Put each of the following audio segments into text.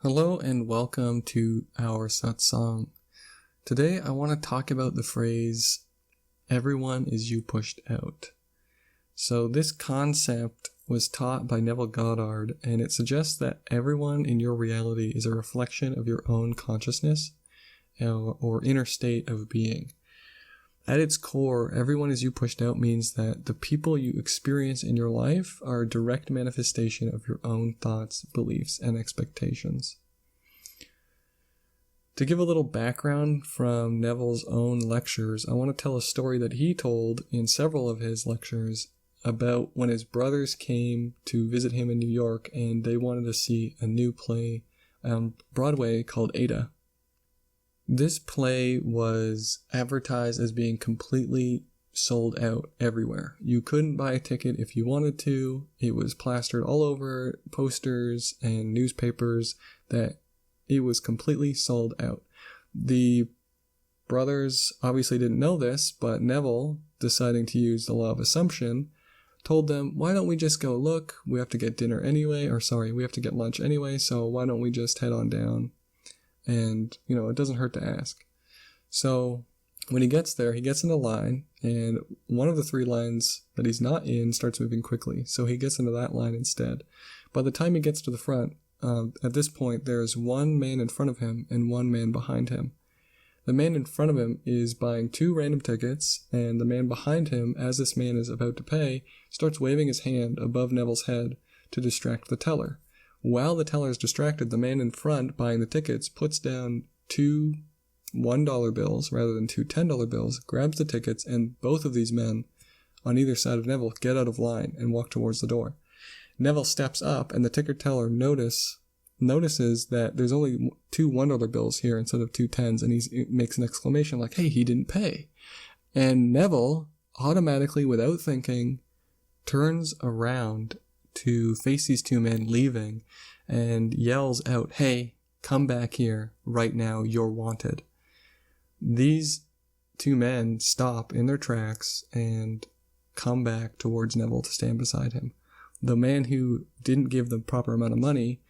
Hello and welcome to our Satsang. Today I want to talk about the phrase, everyone is you pushed out. So this concept was taught by Neville Goddard, and it suggests that everyone in your reality is a reflection of your own consciousness or inner state of being. At its core, everyone is you pushed out means that the people you experience in your life are a direct manifestation of your own thoughts, beliefs, and expectations. To give a little background from Neville's own lectures, I want to tell a story that he told in several of his lectures about when his brothers came to visit him in New York and they wanted to see a new play on Broadway called Ada. This play was advertised as being completely sold out everywhere. You couldn't buy a ticket if you wanted to. It was plastered all over posters and newspapers that it was completely sold out. The brothers obviously didn't know this, but Neville, deciding to use the law of assumption, told them, why don't we just go look? We have to get dinner anyway, we have to get lunch anyway, so why don't we just head on down? And, it doesn't hurt to ask. So when he gets there, he gets in a line, and one of the three lines that he's not in starts moving quickly. So he gets into that line instead. By the time he gets to the front, at this point, there's one man in front of him and one man behind him. The man in front of him is buying two random tickets, and the man behind him, as this man is about to pay, starts waving his hand above Neville's head to distract the teller. While the teller is distracted, the man in front buying the tickets puts down two $1 bills rather than two $10 bills, grabs the tickets, and both of these men on either side of Neville get out of line and walk towards the door. Neville steps up, and the ticket teller notices that there's only two $1 bills here instead of two tens, and he makes an exclamation like, hey, he didn't pay. And Neville, automatically, without thinking, turns around to face these two men leaving and yells out, hey, come back here right now, you're wanted. These two men stop in their tracks and come back towards Neville to stand beside him. The man who didn't give the proper amount of money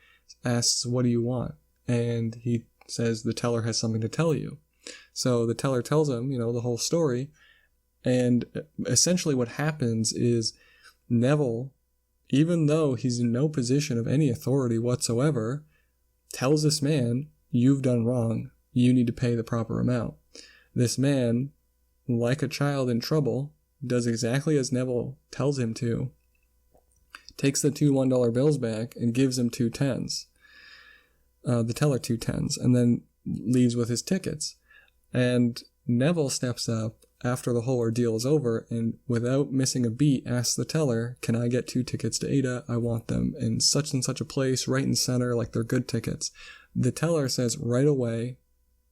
asks, what do you want? And he says, the teller has something to tell you. So the teller tells him, the whole story. And essentially what happens is Neville, even though he's in no position of any authority whatsoever, tells this man, you've done wrong. You need to pay the proper amount. This man, like a child in trouble, does exactly as Neville tells him to, takes the two $1 bills back and gives him two tens. The teller two tens, and then leaves with his tickets. And Neville steps up after the whole ordeal is over and without missing a beat asks the teller, can I get two tickets to Ada? I want them in such and such a place, right in center, like they're good tickets. The teller says right away,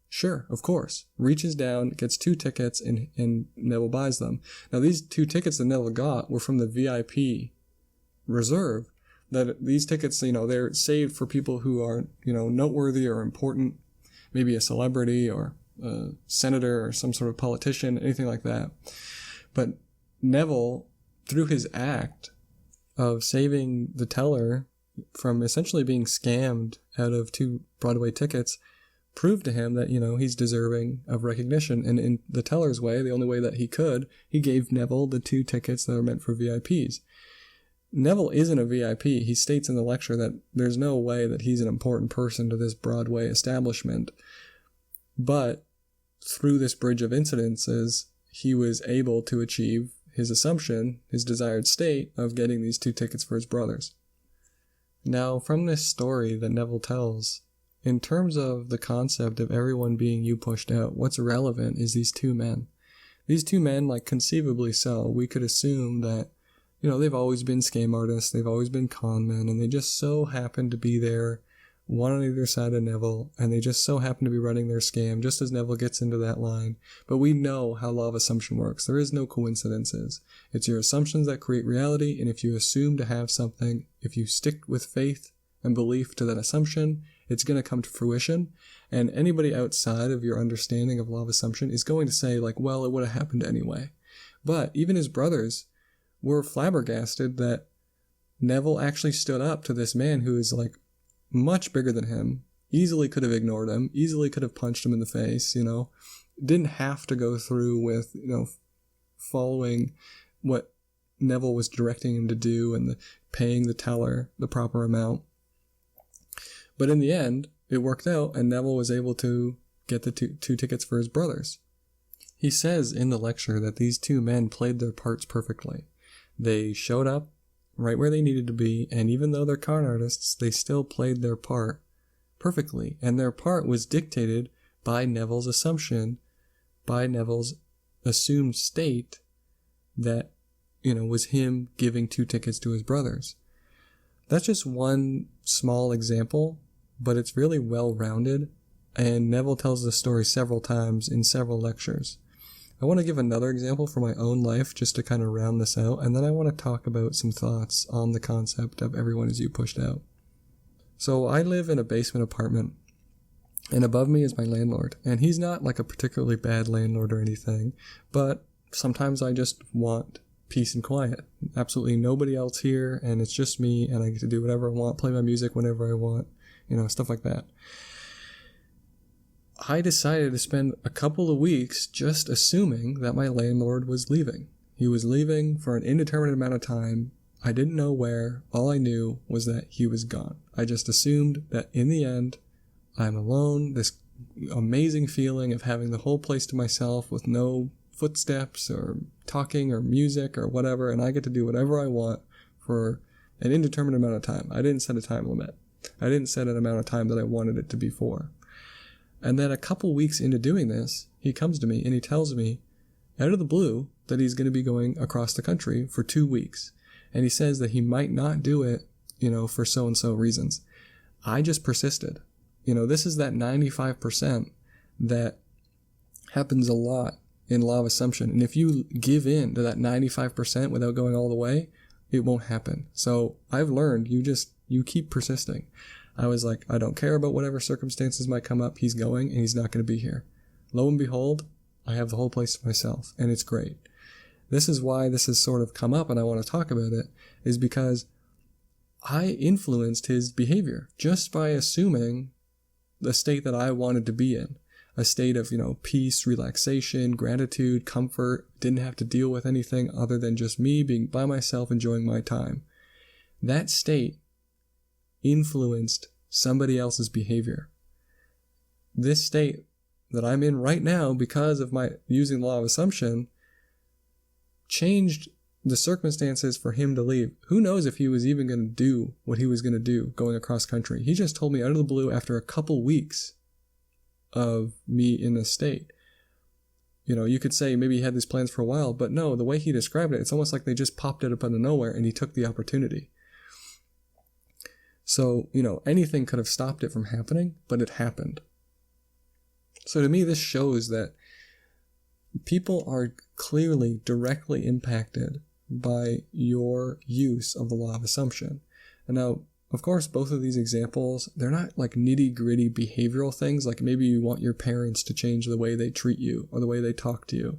sure, of course. Reaches down, gets two tickets, and Neville buys them. Now these two tickets that Neville got were from the VIP reserve. That these tickets, they're saved for people who are, noteworthy or important, maybe a celebrity or a senator or some sort of politician, anything like that. But Neville, through his act of saving the teller from essentially being scammed out of two Broadway tickets, proved to him that, he's deserving of recognition. And in the teller's way, the only way that he could, he gave Neville the two tickets that are meant for VIPs. Neville isn't a VIP. He states in the lecture that there's no way that he's an important person to this Broadway establishment. But through this bridge of incidences, he was able to achieve his assumption, his desired state of getting these two tickets for his brothers. Now, from this story that Neville tells, in terms of the concept of everyone being you pushed out, what's relevant is these two men. These two men, conceivably so, we could assume that they've always been scam artists, they've always been con men, and they just so happen to be there, one on either side of Neville, and they just so happen to be running their scam just as Neville gets into that line. But we know how law of assumption works. There is no coincidences. It's your assumptions that create reality, and if you assume to have something, if you stick with faith and belief to that assumption, it's going to come to fruition. And anybody outside of your understanding of law of assumption is going to say, well, it would have happened anyway. But even his brothers were flabbergasted that Neville actually stood up to this man who is much bigger than him, easily could have ignored him, easily could have punched him in the face, didn't have to go through with, following what Neville was directing him to do and paying the teller the proper amount. But in the end, it worked out, and Neville was able to get the two tickets for his brothers. He says in the lecture that these two men played their parts perfectly. They showed up right where they needed to be, and even though they're con artists, they still played their part perfectly. And their part was dictated by Neville's assumption, by Neville's assumed state that, was him giving 2 tickets to his brothers. That's just one small example, but it's really well-rounded, and Neville tells this story several times in several lectures. I want to give another example from my own life just to kind of round this out, and then I want to talk about some thoughts on the concept of everyone is you pushed out. So I live in a basement apartment, and above me is my landlord, and he's not like a particularly bad landlord or anything, but sometimes I just want peace and quiet. Absolutely nobody else here, and it's just me, and I get to do whatever I want, play my music whenever I want, stuff like that. I decided to spend a couple of weeks just assuming that my landlord was leaving. He was leaving for an indeterminate amount of time. I didn't know where. All I knew was that he was gone. I just assumed that in the end, I'm alone. This amazing feeling of having the whole place to myself with no footsteps or talking or music or whatever, and I get to do whatever I want for an indeterminate amount of time. I didn't set a time limit. I didn't set an amount of time that I wanted it to be for. And then a couple weeks into doing this, he comes to me and he tells me out of the blue that he's going to be going across the country for 2 weeks. And he says that he might not do it, for so-and-so reasons. I just persisted. This is that 95% that happens a lot in law of assumption. And if you give in to that 95% without going all the way, it won't happen. So I've learned you keep persisting. I was like, I don't care about whatever circumstances might come up. He's going and he's not going to be here. Lo and behold, I have the whole place to myself, and it's great. This is why this has sort of come up, and I want to talk about it, is because I influenced his behavior just by assuming the state that I wanted to be in. A state of, peace, relaxation, gratitude, comfort, didn't have to deal with anything other than just me being by myself, enjoying my time. That state influenced somebody else's behavior. This state that I'm in right now, because of my using the law of assumption, changed the circumstances for him to leave. Who knows if he was even going to do what he was going to do going across country. He just told me out of the blue after a couple weeks of me in this state. You could say maybe he had these plans for a while, but no, the way he described it, it's almost like they just popped it up out of nowhere and he took the opportunity. So, anything could have stopped it from happening, but it happened. So to me, this shows that people are clearly directly impacted by your use of the law of assumption. And now, of course, both of these examples, they're not like nitty-gritty behavioral things, like maybe you want your parents to change the way they treat you or the way they talk to you.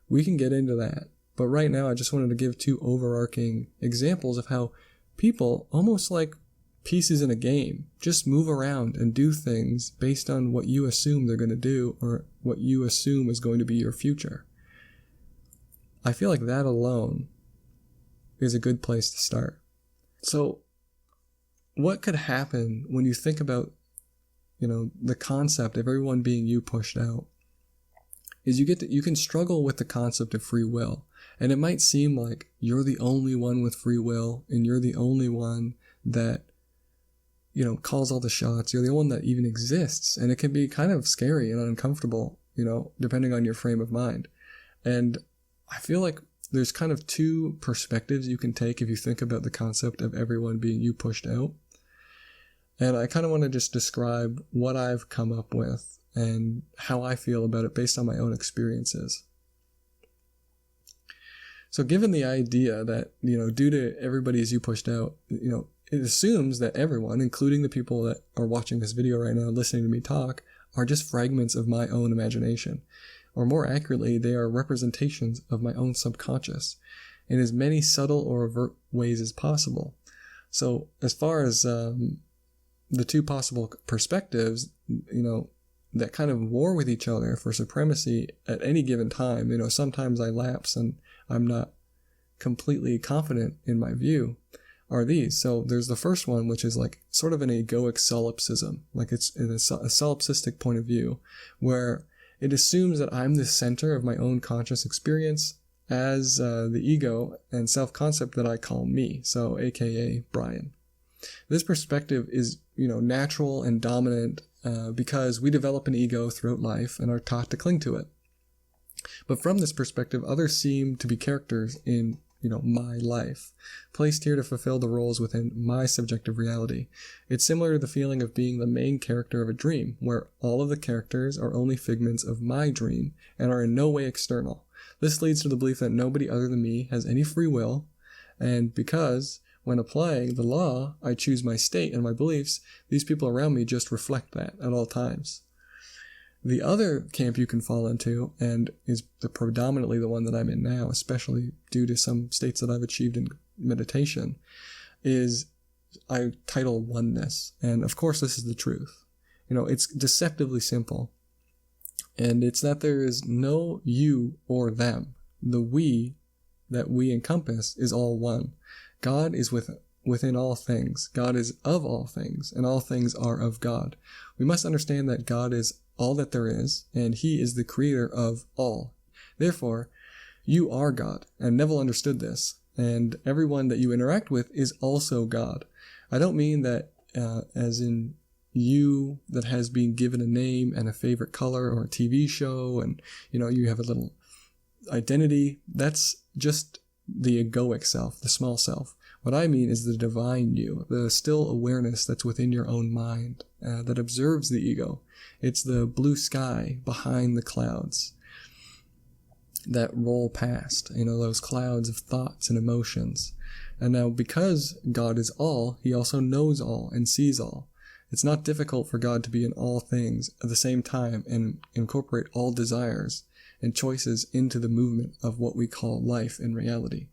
We can get into that. But right now, I just wanted to give 2 overarching examples of how people, almost like pieces in a game, just move around and do things based on what you assume they're going to do or what you assume is going to be your future. I feel like that alone is a good place to start. So what could happen when you think about, the concept of everyone being you pushed out is you can struggle with the concept of free will. And it might seem like you're the only one with free will and you're the only one that calls all the shots. You're the one that even exists. And it can be kind of scary and uncomfortable, depending on your frame of mind. And I feel like there's kind of 2 perspectives you can take if you think about the concept of everyone being you pushed out. And I kind of want to just describe what I've come up with and how I feel about it based on my own experiences. So given the idea that, due to everybody as you pushed out, it assumes that everyone, including the people that are watching this video right now, listening to me talk, are just fragments of my own imagination. Or more accurately, they are representations of my own subconscious in as many subtle or overt ways as possible. So as far as the the two possible perspectives, that kind of war with each other for supremacy at any given time. Sometimes I lapse and I'm not completely confident in my view, are these. So there's the first one, which is like sort of an egoic solipsism, like it's in a solipsistic point of view, where it assumes that I'm the center of my own conscious experience as the ego and self-concept that I call me, so aka Brian. This perspective is, natural and dominant because we develop an ego throughout life and are taught to cling to it. But from this perspective, others seem to be characters in, my life, placed here to fulfill the roles within my subjective reality. It's similar to the feeling of being the main character of a dream, where all of the characters are only figments of my dream and are in no way external. This leads to the belief that nobody other than me has any free will, and because when applying the law, I choose my state and my beliefs, these people around me just reflect that at all times. The other camp you can fall into, and is predominantly the one that I'm in now, especially due to some states that I've achieved in meditation, is I title oneness. And of course, this is the truth. It's deceptively simple. And it's that there is no you or them. The we that we encompass is all one. God is within all things. God is of all things, and all things are of God. We must understand that God is all that there is, and he is the creator of all. Therefore, you are God, and Neville understood this, and everyone that you interact with is also God. I don't mean that as in you that has been given a name and a favorite color or a TV show, and you have a little identity. That's just the egoic self, the small self. What I mean is the divine you, the still awareness that's within your own mind, that observes the ego. It's the blue sky behind the clouds that roll past, those clouds of thoughts and emotions. And now because God is all, he also knows all and sees all. It's not difficult for God to be in all things at the same time and incorporate all desires and choices into the movement of what we call life in reality.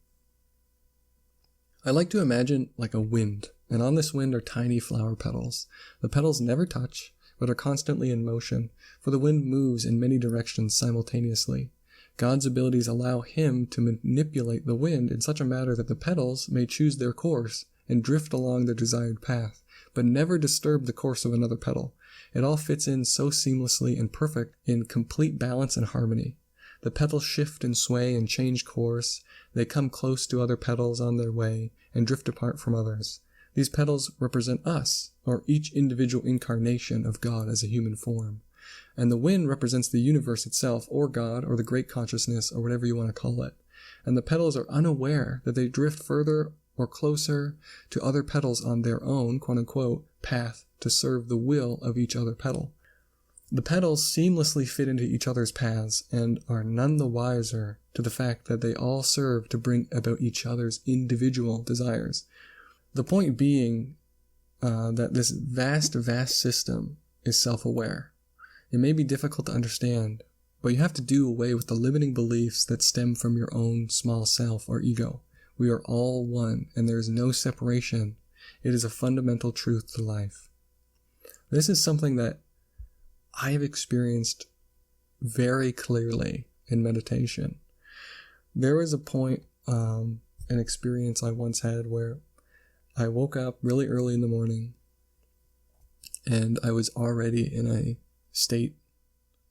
I like to imagine like a wind, and on this wind are tiny flower petals. The petals never touch, but are constantly in motion, for the wind moves in many directions simultaneously. God's abilities allow him to manipulate the wind in such a manner that the petals may choose their course and drift along their desired path, but never disturb the course of another petal. It all fits in so seamlessly and perfect in complete balance and harmony. The petals shift and sway and change course. They come close to other petals on their way and drift apart from others. These petals represent us, or each individual incarnation of God as a human form. And the wind represents the universe itself, or God, or the great consciousness, or whatever you want to call it. And the petals are unaware that they drift further or closer to other petals on their own, quote-unquote, path to serve the will of each other petal. The petals seamlessly fit into each other's paths and are none the wiser to the fact that they all serve to bring about each other's individual desires. The point being that this vast system is self-aware. It may be difficult to understand, but you have to do away with the limiting beliefs that stem from your own small self or ego. We are all one, and there is no separation. It is a fundamental truth to life. This is something that I have experienced very clearly in meditation. There was a point, an experience I once had where I woke up really early in the morning and I was already in a state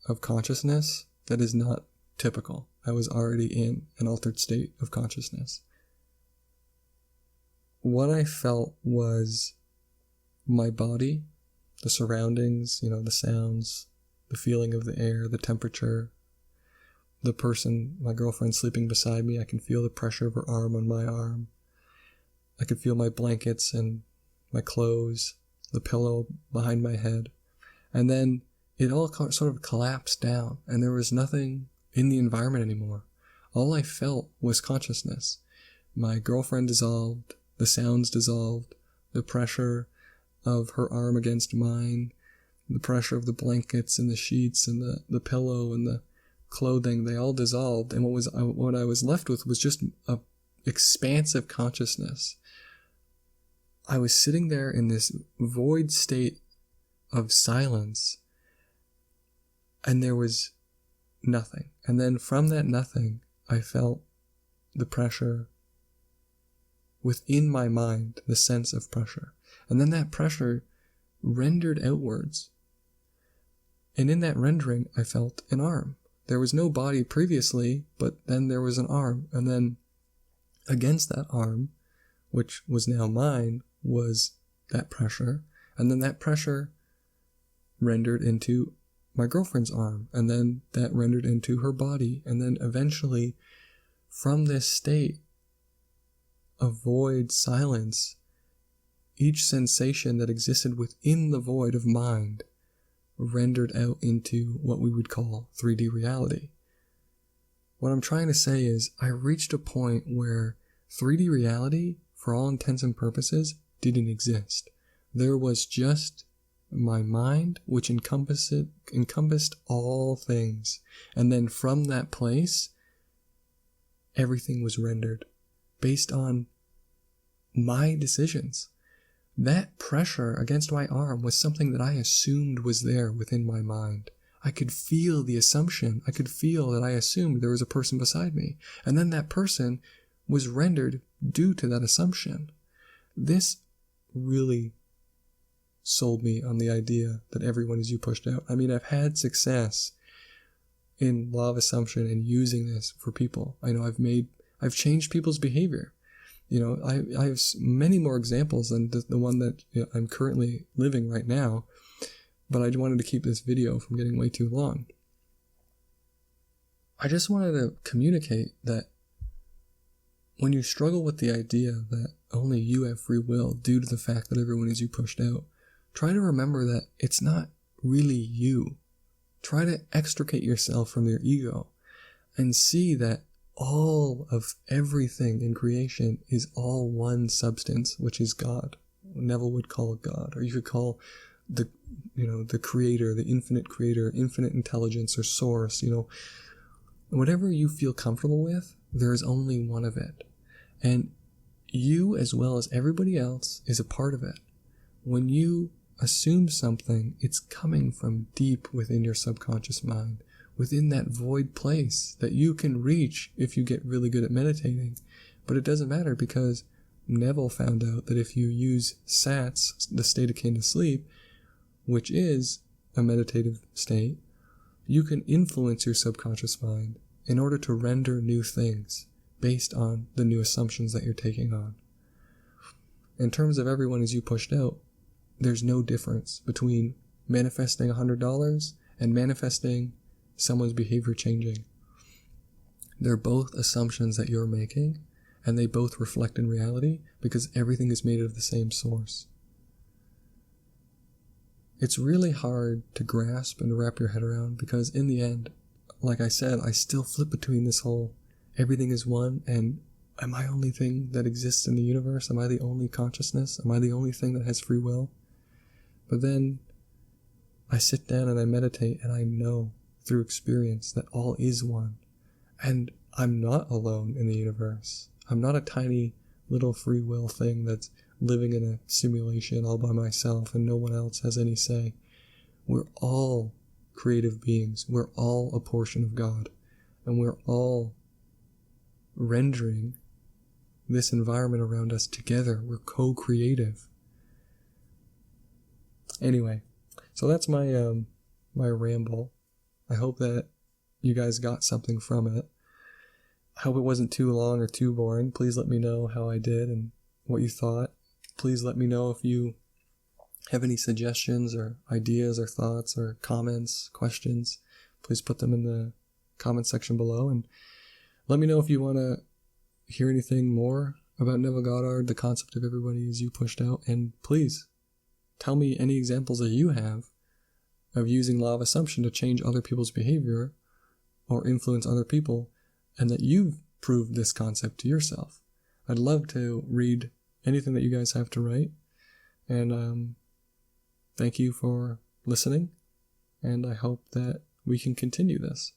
of consciousness that is not typical. I was already in an altered state of consciousness. What I felt was my body, the surroundings, the sounds, the feeling of the air, the temperature, the person, my girlfriend sleeping beside me. I can feel the pressure of her arm on my arm. I could feel my blankets and my clothes, the pillow behind my head. And then it all sort of collapsed down, and there was nothing in the environment anymore. All I felt was consciousness. My girlfriend dissolved, the sounds dissolved, the pressure of her arm against mine, the pressure of the blankets and the sheets and the pillow and the clothing, they all dissolved. And what I was left with was just a expansive consciousness. I was sitting there in this void state of silence, and there was nothing. And then from that nothing, I felt the pressure within my mind, the sense of pressure. And then that pressure rendered outwards. And in that rendering, I felt an arm. There was no body previously, but then there was an arm. And then against that arm, which was now mine, was that pressure. And then that pressure rendered into my girlfriend's arm. And then that rendered into her body. And then eventually, from this state of void silence, each sensation that existed within the void of mind rendered out into what we would call 3D reality. What I'm trying to say is I reached a point where 3D reality, for all intents and purposes, didn't exist. There was just my mind, which encompassed all things. And then from that place, everything was rendered based on my decisions. That pressure against my arm was something that I assumed was there within my mind. I could feel the assumption. I could feel that I assumed there was a person beside me. And then that person was rendered due to that assumption. This really sold me on the idea that everyone is you pushed out. I mean, I've had success in law of assumption and using this for people. I know I've changed people's behavior. I have many more examples than the one that I'm currently living right now, but I wanted to keep this video from getting way too long. I just wanted to communicate that when you struggle with the idea that only you have free will due to the fact that everyone is you pushed out, try to remember that it's not really you. Try to extricate yourself from your ego and see that all of everything in creation is all one substance, which is God. Neville would call it God, or you could call the creator, the infinite creator, infinite intelligence or source, whatever you feel comfortable with, there is only one of it. And you, as well as everybody else, is a part of it. When you assume something, it's coming from deep within your subconscious mind, within that void place that you can reach if you get really good at meditating. But it doesn't matter, because Neville found out that if you use Sats, the state akin to sleep, which is a meditative state, you can influence your subconscious mind in order to render new things based on the new assumptions that you're taking on. In terms of everyone as you pushed out, there's no difference between manifesting $100 and manifesting someone's behavior changing. They're both assumptions that you're making, and they both reflect in reality because everything is made of the same source. It's really hard to grasp and to wrap your head around, because in the end, like I said, I still flip between this whole everything is one and am I the only thing that exists in the universe? Am I the only consciousness? Am I the only thing that has free will? But then I sit down and I meditate, and I know through experience that all is one. And I'm not alone in the universe. I'm not a tiny little free will thing that's living in a simulation all by myself and no one else has any say. We're all creative beings. We're all a portion of God. And we're all rendering this environment around us together. We're co-creative. Anyway, so that's my ramble. I hope that you guys got something from it. I hope it wasn't too long or too boring. Please let me know how I did and what you thought. Please let me know if you have any suggestions or ideas or thoughts or comments, questions. Please put them in the comment section below, and let me know if you want to hear anything more about Neville Goddard, the concept of everybody is you pushed out, and please tell me any examples that you have of using law of assumption to change other people's behavior or influence other people, and that you've proved this concept to yourself. I'd love to read anything that you guys have to write, and thank you for listening, and I hope that we can continue this.